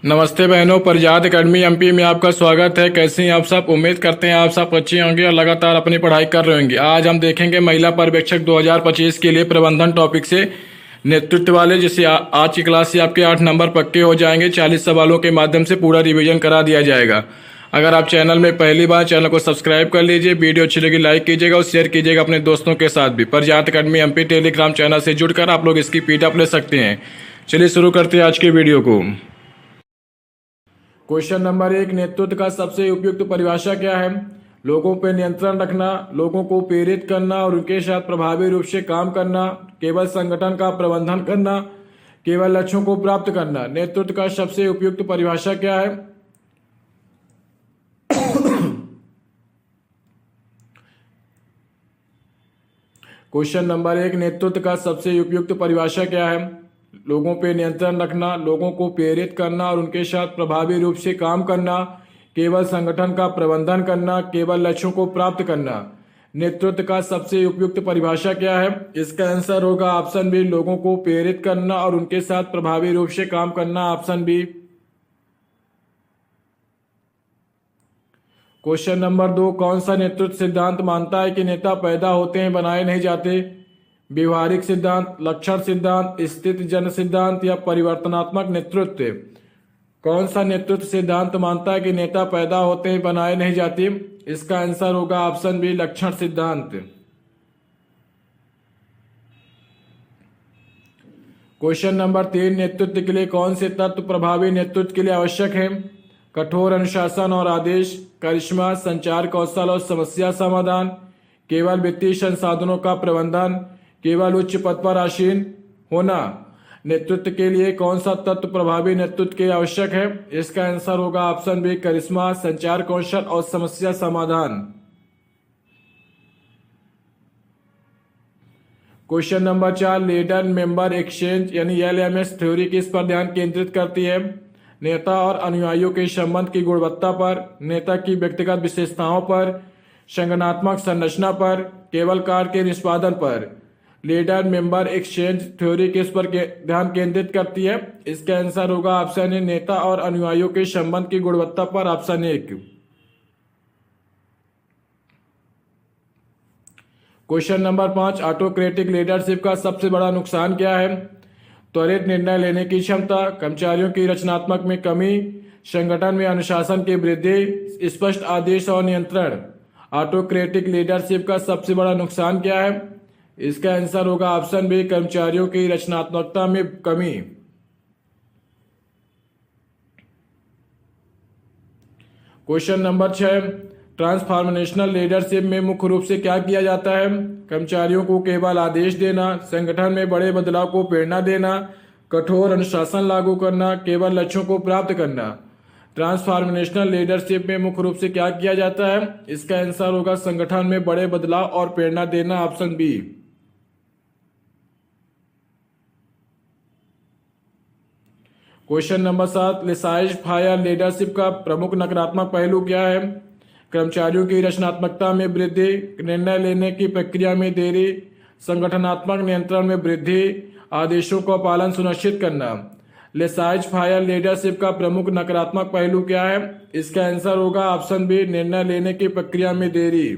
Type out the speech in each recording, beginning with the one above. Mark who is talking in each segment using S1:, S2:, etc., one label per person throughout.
S1: नमस्ते बहनों, परिजात academy MP में आपका स्वागत है। कैसे हैं आप सब? उम्मीद करते हैं आप सब अच्छे होंगे और लगातार अपनी पढ़ाई कर रहे होंगे। आज हम देखेंगे महिला पर्यवेक्षक 2025 के लिए प्रबंधन टॉपिक से नेतृत्व वाले, जिससे आज की क्लास से आपके 8 नंबर पक्के हो जाएंगे। 40 सवालों के माध्यम से पूरा रिवीजन करा दिया जाएगा। अगर आप चैनल में पहली बार, चैनल को सब्सक्राइब कर लीजिए। वीडियो अच्छी लगी लाइक कीजिएगा और शेयर कीजिएगा अपने दोस्तों के साथ भी। परिजात एकेडमी एमपी टेलीग्राम चैनल से जुड़कर आप लोग इसकी पीडीएफ ले सकते हैं। चलिए शुरू करते हैं आज की वीडियो को। क्वेश्चन नंबर 1, नेतृत्व का सबसे उपयुक्त परिभाषा क्या है? लोगों पर नियंत्रण रखना, लोगों को प्रेरित करना और उनके साथ प्रभावी रूप से काम करना, केवल संगठन का प्रबंधन करना, केवल लक्ष्यों को प्राप्त करना। नेतृत्व का सबसे उपयुक्त परिभाषा क्या है? क्वेश्चन नंबर 1, नेतृत्व का सबसे उपयुक्त परिभाषा क्या है? लोगों पे नियंत्रण रखना, लोगों को प्रेरित करना और उनके साथ प्रभावी रूप से काम करना, केवल संगठन का प्रबंधन करना, केवल लक्ष्यों को प्राप्त करना। नेतृत्व का सबसे उपयुक्त परिभाषा क्या है? इसका आंसर होगा ऑप्शन बी, लोगों को प्रेरित करना और उनके साथ प्रभावी रूप से काम करना, ऑप्शन बी। क्वेश्चन नंबर 2, कौन सा नेतृत्व सिद्धांत मानता है कि नेता पैदा होते हैं, बनाए नहीं जाते? व्यवहारिक सिद्धांत, लक्षण सिद्धांत, स्थिति जन सिद्धांत या परिवर्तनात्मक नेतृत्व? कौन सा नेतृत्व सिद्धांत मानता है कि नेता पैदा होते हैं, बनाए नहीं जाते? इसका आंसर होगा ऑप्शन बी, लक्षण सिद्धांत। क्वेश्चन नंबर 3, नेतृत्व के लिए कौन से तत्व प्रभावी नेतृत्व के लिए आवश्यक है? कठोर अनुशासन और आदेश, करिश्मा, संचार कौशल और समस्या समाधान, केवल वित्तीय संसाधनों का प्रबंधन, केवल उच्च पद पर आसीन होना। नेतृत्व के लिए कौन सा तत्व प्रभावी नेतृत्व के आवश्यक है? इसका आंसर होगा ऑप्शन बी, करिश्मा, संचार कौशल और समस्या समाधान। Question number 4, leader member exchange यानी एलएमएस थ्योरी किस पर ध्यान केंद्रित करती है? नेता और अनुयायियों के संबंध की गुणवत्ता पर, नेता की व्यक्तिगत विशेषताओं पर, संगठनात्मक संरचना पर, केवल कार्य के निष्पादन पर। लीडर मेंबर एक्सचेंज थ्योरी किस पर ध्यान केंद्रित करती है? इसका आंसर होगा ऑप्शन ए, नेता और अनुयायियों के संबंध की गुणवत्ता पर, option 1। Question number 5, autocratic leadership का सबसे बड़ा नुकसान क्या है? त्वरित निर्णय लेने की क्षमता, कर्मचारियों की रचनात्मक में कमी, संगठन में अनुशासन की वृद्धि, स्पष्ट आदेश और नियंत्रण। ऑटोक्रेटिक लीडरशिप का सबसे बड़ा नुकसान क्या है? इसका आंसर होगा ऑप्शन बी, कर्मचारियों की रचनात्मकता में कमी। क्वेश्चन नंबर 6, ट्रांसफॉर्मेशनल लीडरशिप में मुख्य रूप से क्या किया जाता है? कर्मचारियों को केवल आदेश देना, संगठन में बड़े बदलाव को प्रेरणा देना, कठोर अनुशासन लागू करना, केवल लक्ष्यों को प्राप्त करना। ट्रांसफॉर्मेशनल लीडरशिप में मुख्य रूप से क्या किया जाता है? इसका आंसर होगा संगठन में बड़े बदलाव और प्रेरणा देना, option B. Question number 7, laissez faire leadership का प्रमुख नकारात्मक पहलू क्या है? कर्मचारियों की रचनात्मकता में वृद्धि, निर्णय लेने की प्रक्रिया में देरी, संगठनात्मक नियंत्रण में वृद्धि, आदेशों का पालन सुनिश्चित करना। लेसाइज फायर लीडरशिप का प्रमुख नकारात्मक पहलू क्या है? इसका आंसर होगा ऑप्शन बी, निर्णय लेने की प्रक्रिया में देरी।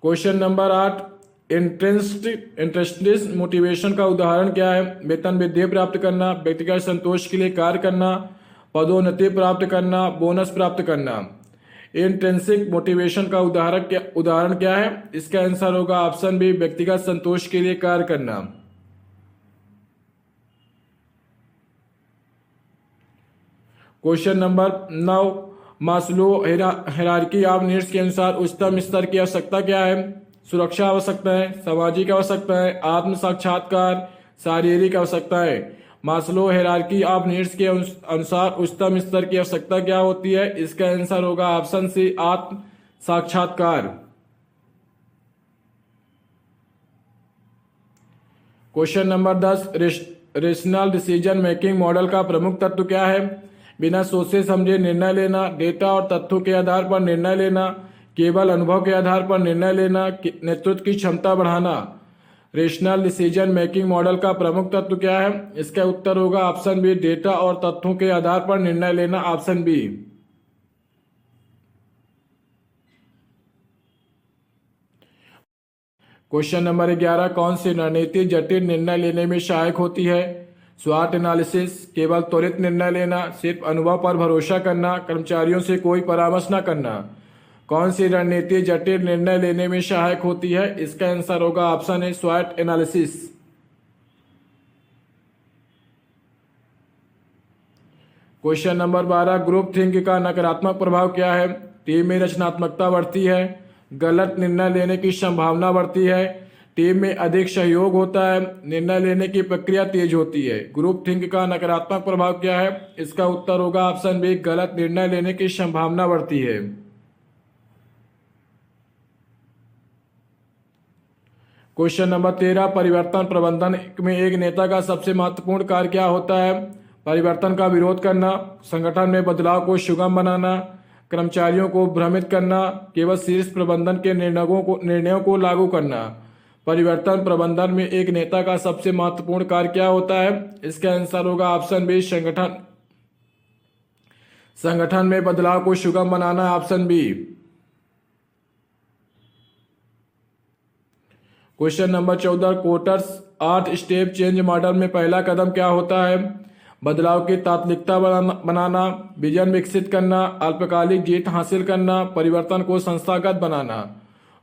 S1: क्वेश्चन नंबर 8, इंटरेस्टिस मोटिवेशन का उदाहरण क्या है? वेतन वृद्धि प्राप्त करना, व्यक्तिगत संतोष के लिए कार्य करना, पदोन्नति प्राप्त करना, बोनस प्राप्त करना। इंट्रिंसिक मोटिवेशन का उदाहरण क्या है? इसका आंसर होगा ऑप्शन बी, व्यक्तिगत संतोष के लिए कार्य करना। Question number 9, Maslow hierarchy of needs के अनुसार उच्चतम स्तर की आवश्यकता क्या है? सुरक्षा आवश्यकताएं, सामाजिक आवश्यकताएं, आत्म साक्षात्कार, शारीरिक आवश्यकताएं। मास्लो हायरार्की ऑफ नीड्स के अनुसार उच्चतम स्तर की आवश्यकता क्या होती है? इसका आंसर होगा ऑप्शन सी, आत्म साक्षात्कार। Question number 10, rational decision making model का प्रमुख तत्व क्या है? बिना सोचे समझे निर्णय लेना, डेटा और तथ्यों के आधार पर निर्णय लेना, केवल अनुभव के आधार पर निर्णय लेना, नेतृत्व की क्षमता बढ़ाना। रेशनल डिसीजन मेकिंग मॉडल का प्रमुख तत्व क्या है? इसका उत्तर होगा ऑप्शन बी, डेटा और तथ्यों के आधार पर निर्णय लेना, ऑप्शन बी। क्वेश्चन नंबर 11, कौन सी रणनीति जटिल निर्णय लेने में सहायक होती है? स्वॉट एनालिसिस, केवल त्वरित निर्णय लेना, सिर्फ अनुभव पर भरोसा करना, कर्मचारियों से कोई परामर्श न करना। कौन सी रणनीति जटिल निर्णय लेने में सहायक होती है? इसका आंसर होगा ऑप्शन ए, स्वॉट analysis. Question number 12, group think का नकारात्मक प्रभाव क्या है? टीम में रचनात्मकता बढ़ती है, गलत निर्णय लेने की संभावना बढ़ती है, टीम में अधिक सहयोग होता है, निर्णय लेने की प्रक्रिया तेज होती है। ग्रुप थिंक का नकारात्मक प्रभाव क्या है? इसका उत्तर होगा ऑप्शन बी, गलत निर्णय लेने की संभावना बढ़ती है। क्वेश्चन नंबर 13, परिवर्तन प्रबंधन में एक नेता का सबसे महत्वपूर्ण कार्य क्या होता है? परिवर्तन का विरोध करना, संगठन में बदलाव को सुगम बनाना, कर्मचारियों को भ्रमित करना, केवल शीर्ष प्रबंधन के निर्णयों को लागू करना। परिवर्तन प्रबंधन में एक नेता का सबसे महत्वपूर्ण कार्य क्या होता है? इसका आंसर होगा ऑप्शन बी, संगठन में बदलाव को सुगम बनाना, option B. Question number 14, Kotter's 8 step change model में पहला कदम क्या होता है? बदलाव की तात्कालिकता बनाना, विजन विकसित करना, अल्पकालिक जीत हासिल करना, परिवर्तन को संस्थागत बनाना।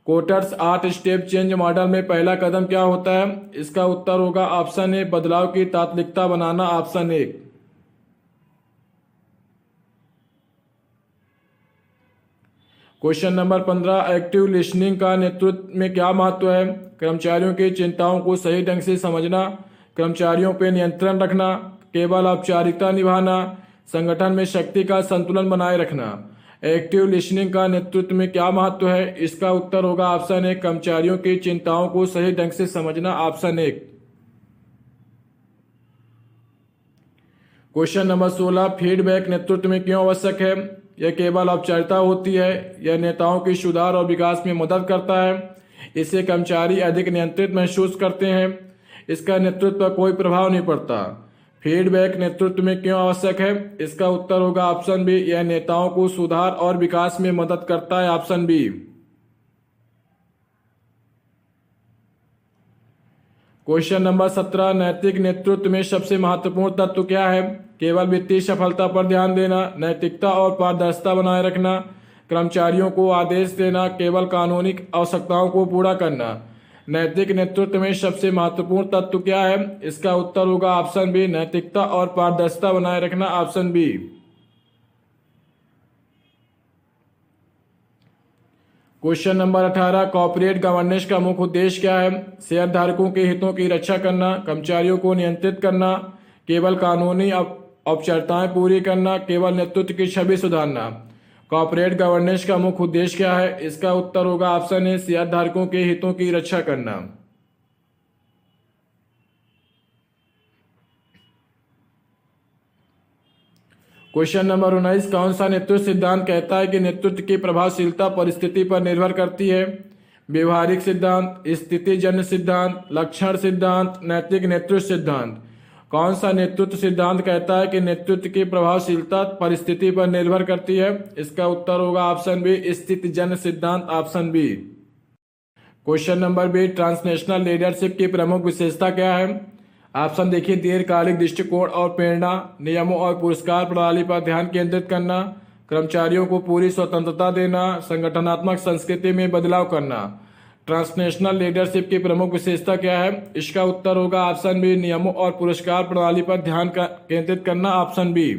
S1: कोटर्स 8 स्टेप चेंज मॉडल में पहला कदम क्या होता है? इसका उत्तर होगा ऑप्शन ए, बदलाव की तात्कालिकता बनाना, option A. Question number 15, active listening का नेतृत्व में क्या महत्व है? कर्मचारियों की चिंताओं को सही ढंग से समझना, कर्मचारियों पर नियंत्रण रखना, केवल औपचारिकता निभाना, संगठन में शक्ति का संतुलन बनाए रखना। एक्टिव लिसनिंग का नेतृत्व में क्या महत्व है? इसका उत्तर होगा ऑप्शन ए, कर्मचारियों की चिंताओं को सही ढंग से समझना, option A. Question number 16, feedback नेतृत्व में क्यों आवश्यक है? यह केवल औपचारिकता होती है, यह नेताओं की सुधार और विकास में मदद करता है, इससे कर्मचारी अधिक नियंत्रित महसूस करते हैं, इसका नेतृत्व पर कोई प्रभाव नहीं पड़ता। फीडबैक नेतृत्व में क्यों आवश्यक है? इसका उत्तर होगा ऑप्शन बी, यह नेताओं को सुधार और विकास में मदद करता है, ऑप्शन बी। क्वेश्चन नंबर 17, नैतिक नेतृत्व में सबसे महत्वपूर्ण तत्व क्या है? केवल वित्तीय सफलता पर ध्यान देना, नैतिकता और पारदर्शिता बनाए रखना, कर्मचारियों को आदेश देना, केवल कानूनी आवश्यकताओं को पूरा करना। नैतिक नेतृत्व में सबसे महत्वपूर्ण तत्व क्या है? इसका उत्तर होगा ऑप्शन बी, नैतिकता और पारदर्शिता बनाए रखना, option B. Question number 18, corporate governance का मुख्य उद्देश्य क्या है? शेयर धारकों के हितों की रक्षा करना, कर्मचारियों को नियंत्रित करना, केवल कानूनी औपचारिकताएं पूरी करना, केवल नेतृत्व की छवि सुधारना। कॉर्पोरेट गवर्नेंस का मुख्य उद्देश्य क्या है? इसका उत्तर होगा ऑप्शन ए, शेयर धारकों के हितों की रक्षा करना। क्वेश्चन नंबर 19, कौन सा नेतृत्व सिद्धांत कहता है कि नेतृत्व की प्रभावशीलता परिस्थिति पर निर्भर करती है? व्यवहारिक सिद्धांत, स्थितिजन्य सिद्धांत, लक्षण सिद्धांत, नैतिक नेतृत्व सिद्धांत। कौन सा नेतृत्व सिद्धांत कहता है कि नेतृत्व की प्रभावशीलता परिस्थिति पर निर्भर करती है? इसका उत्तर होगा ऑप्शन बी, स्थितिजन्य सिद्धांत, option B. Question number 20, transnational leadership की प्रमुख विशेषता क्या है? ऑप्शन देखिए, दीर्घकालिक दृष्टिकोण और प्रेरणा, नियमों और पुरस्कार प्रणाली पर ध्यान केंद्रित करना, कर्मचारियों को पूरी स्वतंत्रता देना, संगठनात्मक संस्कृति में बदलाव करना। ट्रांसनेशनल लीडरशिप की प्रमुख विशेषता क्या है? इसका उत्तर होगा ऑप्शन बी, नियमों और पुरस्कार प्रणाली पर ध्यान केंद्रित करना, ऑप्शन बी।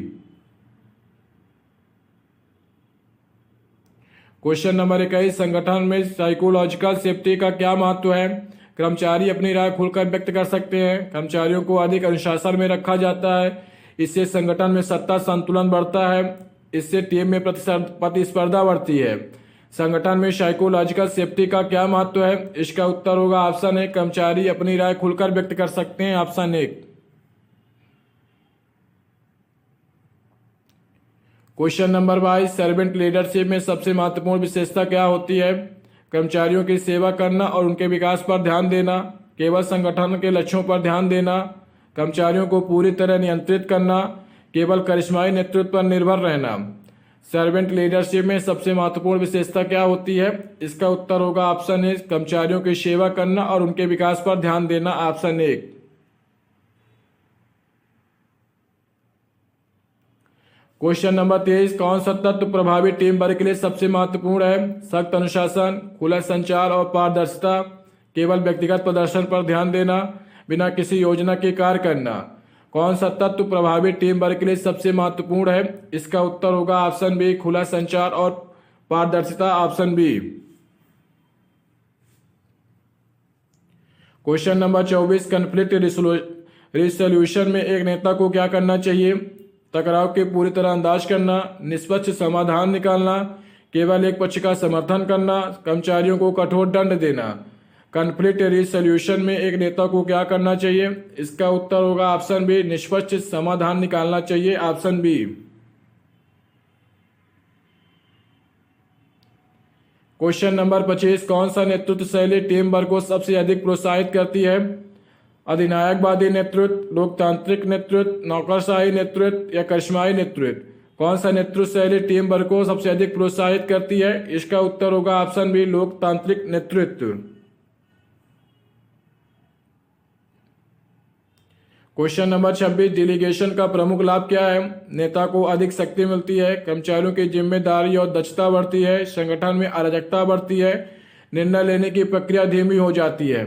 S1: क्वेश्चन नंबर 21, संगठन में साइकोलॉजिकल सेफ्टी का क्या महत्व है? कर्मचारी अपनी राय खुलकर व्यक्त कर सकते हैं, कर्मचारियों को अधिक अनुशासन में रखा जाता है, इससे संगठन में सत्ता संतुलन बढ़ता है, इससे टीम में प्रतिस्पर्धा बढ़ती है। संगठन में साइकोलॉजिकल सेफ्टी का क्या महत्व है? इसका उत्तर होगा ऑप्शन ए, कर्मचारी अपनी राय खुलकर व्यक्त कर सकते हैं, option A. Question number 22, servant leadership में सबसे महत्वपूर्ण विशेषता क्या होती है? कर्मचारियों की सेवा करना और उनके विकास पर ध्यान देना, केवल संगठन के लक्ष्यों पर ध्यान देना, कर्मचारियों को पूरी तरह नियंत्रित करना, केवल करिश्माई नेतृत्व पर निर्भर रहना। सर्वेंट लीडरशिप में सबसे महत्वपूर्ण विशेषता क्या होती है? इसका उत्तर होगा ऑप्शन ए, कर्मचारियों की सेवा करना और उनके विकास पर ध्यान देना, ऑप्शन ए। क्वेश्चन नंबर 23, कौन सा तत्व प्रभावी टीम वर्क के लिए सबसे महत्वपूर्ण है? सख्त अनुशासन, खुला संचार और पारदर्शिता, केवल व्यक्तिगत प्रदर्शन पर ध्यान देना, बिना किसी योजना के कार्य करना। कौन सा तत्व प्रभावी टीम वर्क के लिए सबसे महत्वपूर्ण है? इसका उत्तर होगा ऑप्शन बी, खुला संचार और पारदर्शिता, option B. Question number 24, conflict resolution में एक नेता को क्या करना चाहिए? टकराव के पूरी तरह अंदाज करना, निष्पक्ष समाधान निकालना, केवल एक पक्ष का समर्थन करना, कर्मचारियों को कठोर दंड देना। कन्फ्लिक्ट रिसोल्यूशन में एक नेता को क्या करना चाहिए? इसका उत्तर होगा ऑप्शन बी, निष्पक्ष समाधान निकालना चाहिए, ऑप्शन बी। क्वेश्चन नंबर 25, कौन सा नेतृत्व शैली टीम वर्क को सबसे अधिक प्रोत्साहित करती है? अधिनायकवादी नेतृत्व, लोकतांत्रिक नेतृत्व, नौकरशाही नेतृत्व या करिश्माई नेतृत्व। कौन सा नेतृत्व शैली टीम वर्क को सबसे अधिक प्रोत्साहित करती है? इसका उत्तर होगा ऑप्शन बी, लोकतांत्रिक नेतृत्व। क्वेश्चन नंबर 26, डेलीगेशन का प्रमुख लाभ क्या है? नेता को अधिक शक्ति मिलती है, कर्मचारियों की जिम्मेदारी और दक्षता बढ़ती है, संगठन में अराजकता बढ़ती है, निर्णय लेने की प्रक्रिया धीमी हो जाती है।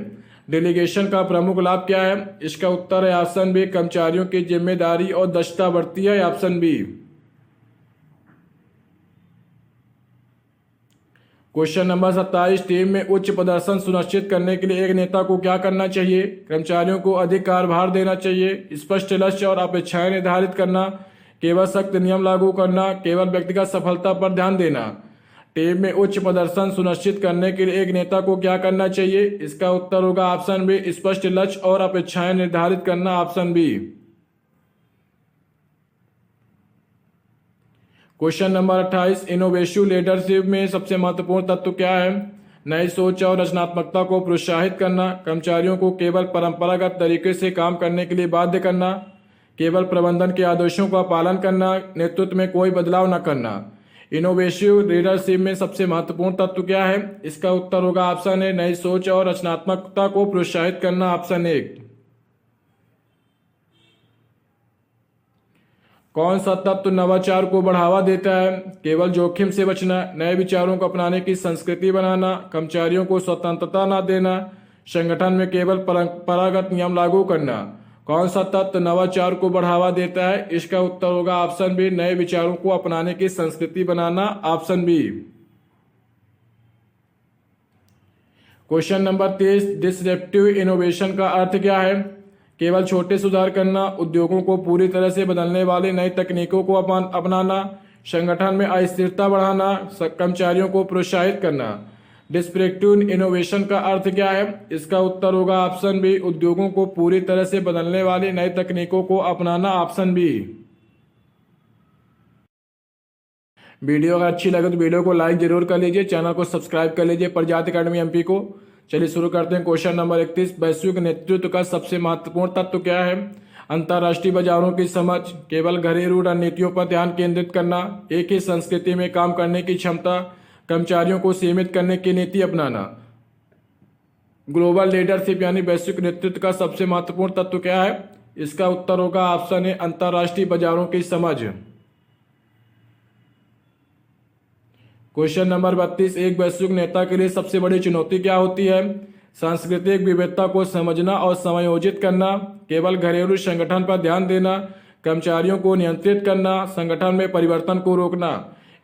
S1: डेलीगेशन का प्रमुख लाभ क्या है? इसका उत्तर है ऑप्शन बी, कर्मचारियों की जिम्मेदारी और दक्षता बढ़ती है, option B. Question number 27, team में उच्च प्रदर्शन सुनिश्चित करने के लिए एक नेता को क्या करना चाहिए? कर्मचारियों को अधिक कार्यभार देना चाहिए, स्पष्ट लक्ष्य और अपेक्षाएं निर्धारित करना, केवल सख्त नियम लागू करना, केवल व्यक्तिगत सफलता पर ध्यान देना। टीम में उच्च प्रदर्शन सुनिश्चित करने के लिए एक नेता को क्या करना चाहिए? इसका उत्तर होगा ऑप्शन बी, स्पष्ट लक्ष्य और अपेक्षाएं निर्धारित करना, option B. Question number 28, innovative leadership में सबसे महत्वपूर्ण तत्व क्या है? नई सोच और रचनात्मकता को प्रोत्साहित करना, कर्मचारियों को केवल परंपरागत तरीके से काम करने के लिए बाध्य करना, केवल प्रबंधन के आदेशों का पालन करना, नेतृत्व में कोई बदलाव न करना। इनोवेटिव लीडरशिप में सबसे महत्वपूर्ण तत्व क्या है? इसका उत्तर होगा ऑप्शन ए, नई सोच और रचनात्मकता को प्रोत्साहित करना, ऑप्शन ए। कौन सा तत्व नवाचार को बढ़ावा देता है? केवल जोखिम से बचना, नए विचारों को अपनाने की संस्कृति बनाना, कर्मचारियों को स्वतंत्रता न देना, संगठन में केवल परंपरागत नियम लागू करना। कौन सा तत्व नवाचार को बढ़ावा देता है? इसका उत्तर होगा ऑप्शन बी, नए विचारों को अपनाने की संस्कृति बनाना, option B. Question number 23, disruptive innovation का अर्थ क्या है? केवल छोटे सुधार करना, उद्योगों को पूरी तरह से बदलने वाली नई तकनीकों को अपनाना, संगठन में अस्थिरता बढ़ाना, कर्मचारियों को प्रोत्साहित करना। डिसरप्टिव इनोवेशन का अर्थ क्या है? इसका उत्तर होगा ऑप्शन बी, उद्योगों को पूरी तरह से बदलने वाली नई तकनीकों को अपनाना, ऑप्शन बी। वीडियो अगर अच्छी लगे तो वीडियो को लाइक जरूर कर लीजिए, चैनल को सब्सक्राइब कर लीजिए प्रजाति अकेडमी एमपी को। चलिए शुरू करते हैं। क्वेश्चन नंबर 31, वैश्विक नेतृत्व का सबसे महत्वपूर्ण तत्व क्या है? अंतर्राष्ट्रीय बाजारों की समझ, केवल घरेलू रणनीतियों पर ध्यान केंद्रित करना, एक ही संस्कृति में काम करने की क्षमता, कर्मचारियों को सीमित करने की नीति अपनाना। ग्लोबल लीडरशिप यानी वैश्विक नेतृत्व का सबसे महत्वपूर्ण तत्व क्या है? इसका उत्तर होगा ऑप्शन ए, अंतर्राष्ट्रीय बाजारों की समझ। क्वेश्चन नंबर 32, एक वैश्विक नेता के लिए सबसे बड़ी चुनौती क्या होती है? सांस्कृतिक विविधता को समझना और समायोजित करना, केवल घरेलू संगठन पर ध्यान देना, कर्मचारियों को नियंत्रित करना, संगठन में परिवर्तन को रोकना।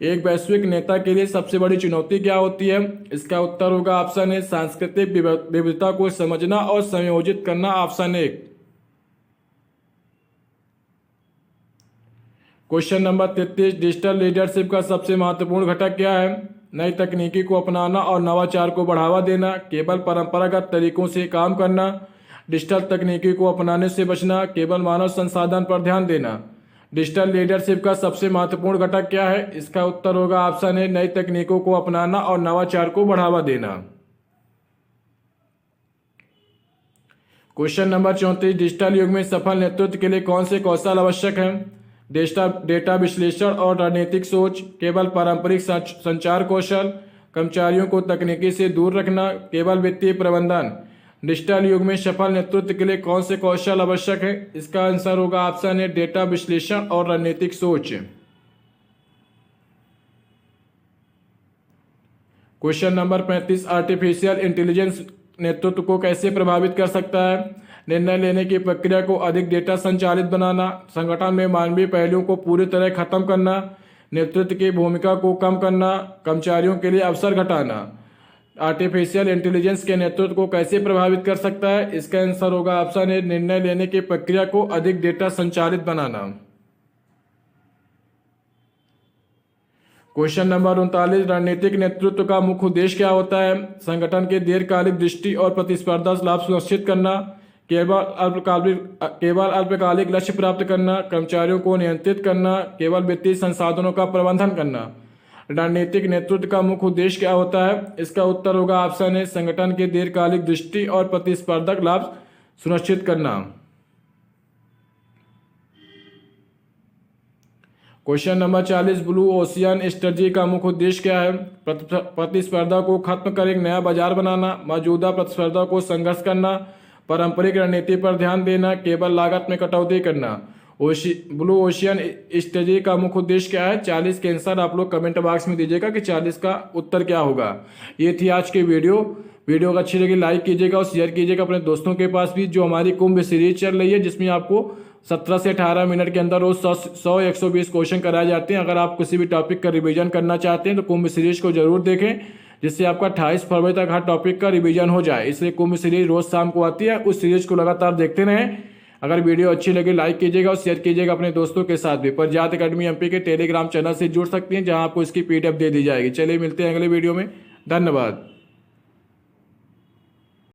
S1: एक वैश्विक नेता के लिए सबसे बड़ी चुनौती क्या होती है? इसका उत्तर होगा ऑप्शन ए, सांस्कृतिक विविधता को समझना और संयोजित करना, option A. Question number 33, digital leadership का सबसे महत्वपूर्ण घटक क्या है? नई तकनीकी को अपनाना और नवाचार को बढ़ावा देना, केवल परंपरागत तरीकों से काम करना, डिजिटल तकनीकी को अपनाने से बचना, केवल मानव संसाधन पर ध्यान देना। डिजिटल लीडरशिप का सबसे महत्वपूर्ण घटक क्या है? इसका उत्तर होगा ऑप्शन ए, नई तकनीकों को अपनाना और नवाचार को बढ़ावा देना। क्वेश्चन नंबर 34, डिजिटल युग में सफल नेतृत्व के लिए कौन से कौशल आवश्यक हैं? डेटा विश्लेषण और रणनीतिक सोच, केवल पारंपरिक संचार कौशल, कर्मचारियों को तकनीकी से दूर रखना, केवल वित्तीय प्रबंधन। डिजिटल युग में सफल नेतृत्व के लिए कौन से कौशल आवश्यक है? इसका आंसर होगा ऑप्शन ए, डेटा विश्लेषण और रणनीतिक सोच। क्वेश्चन नंबर 35, आर्टिफिशियल इंटेलिजेंस नेतृत्व को कैसे प्रभावित कर सकता है? निर्णय लेने की प्रक्रिया को अधिक डेटा संचालित बनाना, संगठन में मानवीय पहलुओं को पूरी तरह खत्म करना, नेतृत्व की भूमिका को कम करना, कर्मचारियों के लिए अवसर घटाना। आर्टिफिशियल इंटेलिजेंस के नेतृत्व को कैसे प्रभावित कर सकता है? इसका आंसर होगा ऑप्शन ए, निर्णय लेने की प्रक्रिया को अधिक डेटा संचालित बनाना। क्वेश्चन नंबर 39, रणनीतिक नेतृत्व का मुख्य उद्देश्य क्या होता है? संगठन के दीर्घकालिक दृष्टि और प्रतिस्पर्धा लाभ सुनिश्चित करना, केवल अल्पकालिक लक्ष्य प्राप्त करना, कर्मचारियों को नियंत्रित करना, केवल वित्तीय संसाधनों का प्रबंधन करना। रणनीतिक नेतृत्व का मुख्य उद्देश्य क्या होता है? इसका उत्तर होगा ऑप्शन ए, संगठन के दीर्घकालिक दृष्टि और प्रतिस्पर्धक लाभ सुनिश्चित करना। Question number 40, blue ocean strategy का मुख्य उद्देश्य क्या है? प्रतिस्पर्धा को खत्म कर एक नया बाजार बनाना, मौजूदा प्रतिस्पर्धा को संघर्ष करना, पारंपरिक रणनीति पर ध्यान देना, केवल लागत में कटौती करना। ब्लू ओशियन स्ट्रेटजी का मुख्य उद्देश्य क्या है? 40 के आंसर आप लोग कमेंट बॉक्स में दीजिएगा कि 40 का उत्तर क्या होगा। ये थी आज की वीडियो को अच्छी लगी लाइक कीजिएगा और शेयर कीजिएगा अपने दोस्तों के पास भी। जो हमारी कुंभ सीरीज चल रही है जिसमें आपको 17 से 18 मिनट के अंदर रोज 100-120 क्वेश्चन कराए जाते हैं। अगर आप किसी भी टॉपिक का रिवीजन करना चाहते हैं तो कुंभ सीरीज को जरूर देखें, जिससे आपका 28 फरवरी तक हर टॉपिक का रिवीजन हो जाए। इसलिए कुंभ सीरीज रोज शाम को आती है, उस सीरीज को लगातार देखते रहें। अगर वीडियो अच्छी लगे लाइक कीजिएगा और शेयर कीजिएगा अपने दोस्तों के साथ भी। प्रज्ञात एकेडमी एमपी के टेलीग्राम चैनल से जुड़ सकती हैं, जहां आपको इसकी PDF दे दी जाएगी। चलिए मिलते हैं अगले वीडियो में, धन्यवाद।